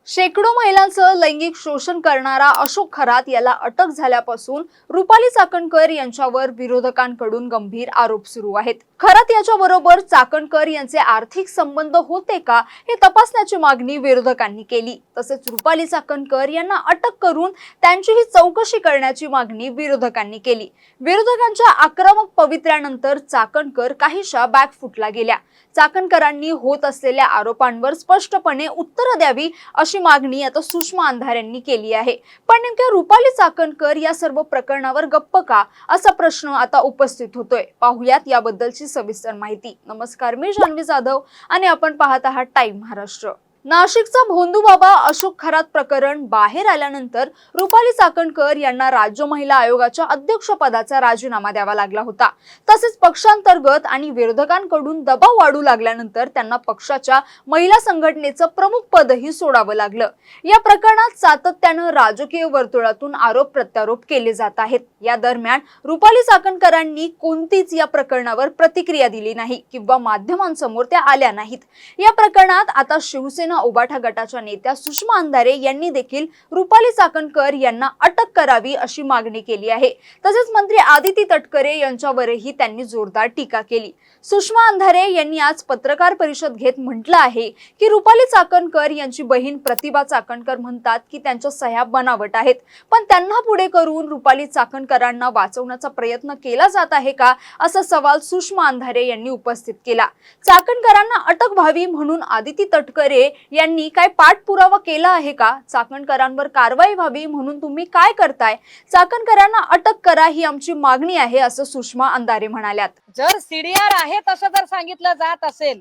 शेकडो महिलांचं लैंगिक शोषण करणारा अशोक खरात याला अटक झाल्यापासून रुपाली चाकणकर यांच्यावर विरोधकांकडून गंभीर आरोप सुरू आहेत। खरात याच्याबरोबर चाकणकर यांचे आर्थिक संबंध होते का हे तपासण्याची मागणी विरोधकांनी केली। तसेच रुपाली चाकणकर यांना अटक करून त्यांचीही चौकशी करण्याची मागणी विरोधकांनी केली। विरोधकांच्या आक्रमक पवित्र्यानंतर चाकणकर काहीशा बॅकफुटला गेल्या। चाकणकरांनी होत असलेल्या आरोपांवर स्पष्टपणे उत्तर द्यावी अशी मागणी आता सुषमा अंधारे यांनी केली आहे। पण नेमक्या रुपाली चाकणकर या सर्व प्रकरणावर गप्प का असा प्रश्न आता उपस्थित होतोय। पाहुयात याबद्दलची सविस्तर माहिती। नमस्कार, मी जान्हवी जाधव आणि आपण पाहत आहात टाइम महाराष्ट्र। नाशिकचा भोंदूबाबा अशोक खरात प्रकरण बाहेर आल्यानंतर रुपाली चाकणकर यांना राज्य महिला आयोगाच्या अध्यक्षपदाचा राजीनामा द्यावा लागला होता। तसेच पक्षांतर्गत आणि विरोधकांकडून दबाव वाढू लागल्यानंतर त्यांना पक्षाच्या महिला संघटनेचं प्रमुख पदही सोडावं लागलं। या प्रकरणात सातत्यानं राजकीय वर्तुळातून आरोप प्रत्यारोप केले जात आहेत। या दरम्यान रुपाली चाकणकरांनी कोणतीच या प्रकरणावर प्रतिक्रिया दिली नाही किंवा माध्यमांसमोर त्या आल्या नाहीत। या प्रकरणात आता शिवसेना उबाठा गटाच्या नेत्या सुषमा अंधारे यांनी देखील रुपाली चाकणकर यांना अटक करावी अशी मागणी केली आहे। तसेच मंत्री आदिती तटकरे यांच्यावरही त्यांनी जोरदार टीका केली। सुषमा अंधारे यांनी आज पत्रकार परिषद घेत म्हटलं आहे की रुपाली चाकणकर यांची बहीण प्रतिभा चाकणकर म्हणतात की त्यांच्या सह्या बनावट आहेत, पण त्यांना पुढे करून रुपाली चाकणकरांना वाचवण्याचा प्रयत्न केला जात आहे का असा सवाल सुषमा अंधारे यांनी उपस्थित केला। चाकणकरांना अटक व्हावी म्हणून आदिती तटकरे यांनी काय पाठपुरावा केला आहे का? चाकणकरांवर कारवाई व्हावी म्हणून तुम्ही काय करताय? चाकणकरांना अटक करा ही आमची मागणी आहे असं सुषमा अंधारे म्हणाल्यात। जर सीडीआर आहे तसं जर सांगितलं जात असेल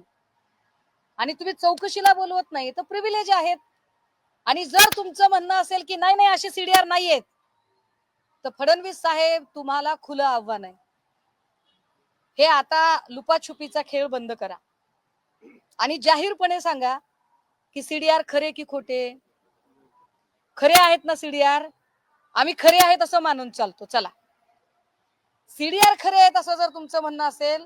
आणि तुम्ही चौकशीला बोलवत नाही तर प्रिव्हिलेज आहेत, आणि जर तुमचं म्हणणं असेल की नाही नाही अशी सीडीआर नाहीयेत तर फडणवीस साहेब तुम्हाला खुलं आव्हान आहे, हे आता लुपाछुपीचा खेळ बंद करा आणि जाहीरपणे सांगा की सीडीआर खरे की खोटे। खरे आहेत ना सीडीआर? आम्ही खरे आहेत असं मानून चालतो। चला, सीडीआर खरे आहेत असं जर तुमचं म्हणणं असेल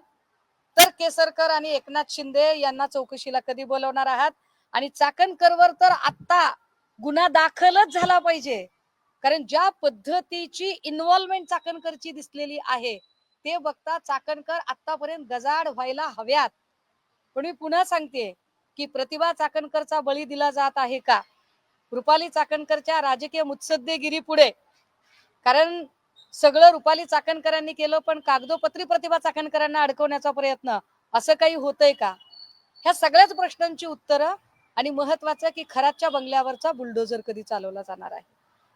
तर केसरकर आणि एकनाथ शिंदे यांना चौकशीला कधी बोलवणार आहात? आणि चाकणकरवर तर आता गुन्हा दाखलच झाला पाहिजे, कारण ज्या पद्धतीची इन्व्हॉल्वमेंट चाकणकरची दिसलेली आहे ते बघता चाकणकर आतापर्यंत गजाड व्हायला हव्यात। पण मी पुन्हा सांगते की प्रतिभा चाकणकरचा बळी दिला जात आहे का रुपाली चाकणकरच्या राजकीय मुत्सद्देगिरी पुढे? कारण सगळं रुपाली चाकणकरांनी केलं, पण कागदोपत्री प्रतिभा चाकणकरांना अडकवण्याचा प्रयत्न असं काही होतंय का? ह्या सगळ्याच प्रश्नांची उत्तरं आणि महत्वाचं की खरातच्या बंगल्यावरचा बुलडोजर कधी चालवला जाणार आहे,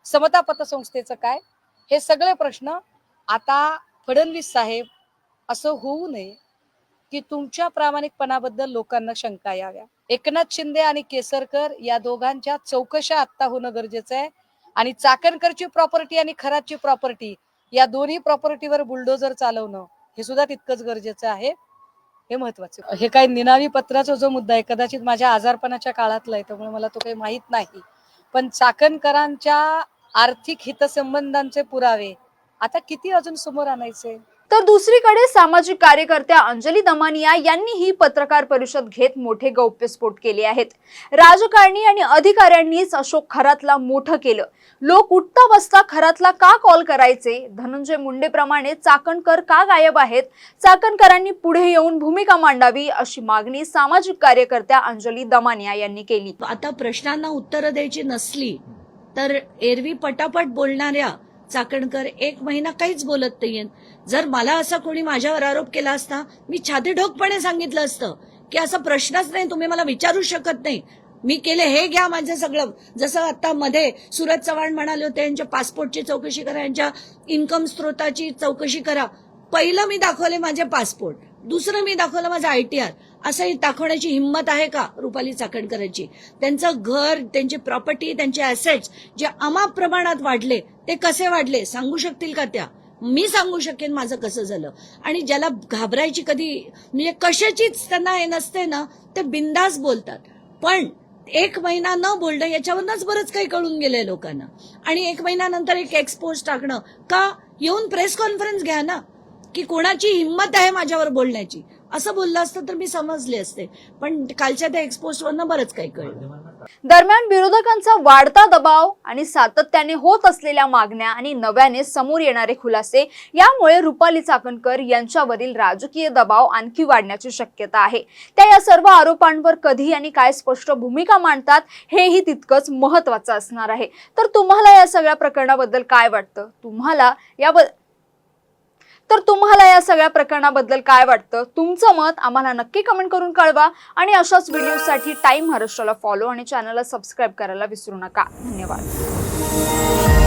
समता पतसंस्थेचं काय, हे सगळे प्रश्न आता फडणवीस साहेब असं होऊ नये की तुमच्या प्रामाणिकपणाबद्दल लोकांना शंका याव्या। एकनाथ शिंदे आणि केसरकर या दोघांच्या चौकशा आता होणं गरजेचं आहे, आणि चाकणकरची प्रॉपर्टी आणि खरातची प्रॉपर्टी या दोन्ही प्रॉपर्टीवर बुलडोजर चालवणं हे सुद्धा तितकंच गरजेचं आहे, हे महत्वाचं। हे काय निनावी पत्राचा जो मुद्दा आहे कदाचित माझ्या आजारपणाच्या काळातला आहे, त्यामुळे मला तो काही माहित नाही, पण चाकणकरांच्या आर्थिक हितसंबंधांचे पुरावे आता किती अजून समोर आणायचे? तर दुसरीकडे सामाजिक कार्यकर्त्या अंजली दमानिया यांनीही पत्रकार परिषद घेत मोठे गौप्यस्फोट केले आहेत। राजकारणी आणि अधिकाऱ्यांनीच अशोक खरातला मोठं केलं। लोक उठता बसता खरातला का कॉल करायचे? धनंजय मुंडेप्रमाणे चाकणकर का गायब आहेत? चाकणकरांनी पुढे येऊन भूमिका मांडावी अशी मागणी सामाजिक कार्यकर्त्या अंजली दमानिया यांनी केली। आता प्रश्नांना उत्तर द्यायची नसली तर एरवी पटापट बोलणाऱ्या चाकणकर एक महिना काहीच बोलत नाहीये। जर मला असा कोणी माझ्यावर आरोप केला असता मी छातीठोकपणे सांगितलं असतं की असा प्रश्नच नाही, तुम्ही मला विचारू शकत नाही, मी केले, हे घ्या माझं सगळं। जसं आता मध्ये सूरज चव्हाण म्हणाले होते यांच्या पासपोर्टची चौकशी करा, यांच्या इन्कम स्त्रोताची चौकशी करा। पहिलं मी दाखवले माझे पासपोर्ट, दुसरं मी दाखवलं माझं ITR, असंही दाखवण्याची हिंमत आहे का रुपाली चाकणकरांची? त्यांचं घर, त्यांची प्रॉपर्टी, त्यांचे ऍसेट्स जे अमाप प्रमाणात वाढले ते कसे वाढले सांगू शकतील का त्या? मी सांगू शकेन माझं कसं झालं। आणि ज्याला घाबरायची कधी म्हणजे कशाचीच त्यांना हे नसते ना, ते बिंदास बोलतात। पण एक महिना न बोलणं याच्यावरच बरंच काही कळून गेलंय लोकांना, आणि एक महिन्यानंतर एक एक्सपोज टाकणं का? येऊन प्रेस कॉन्फरन्स घ्या ना की कोणाची हिंमत आहे माझ्यावर बोलण्याची, असं बोललं असतं तर मी समजले असते, पण कालच्या त्या एक्सपोजवरनं बरंच काही कळलं। दरम्यान विरोधकांचा वाढता दबाव आणि सातत्याने होत असलेल्या मागण्या आणि नव्याने समोर येणारे खुलासे यामुळे रुपाली चाकणकर यांच्यावरील राजकीय दबाव आणखी वाढण्याची शक्यता आहे. त्या या सर्व आरोपांवर कधी आणि काय स्पष्ट भूमिका मांडतात हेही तितकंच महत्त्वाचं असणार आहे. तर तुम्हाला या सगळ्या प्रकरणाबद्दल काय वाटतं? तुम्हाला या सगळ्या प्रकरणाबद्दल काय वाटतं? तुमचं मत आम्हाला नक्की कमेंट करून कळवा आणि अशाच व्हिडिओसाठी टाइम महाराष्ट्राला फॉलो आणि चॅनलला सबस्क्राईब करायला विसरू नका. धन्यवाद.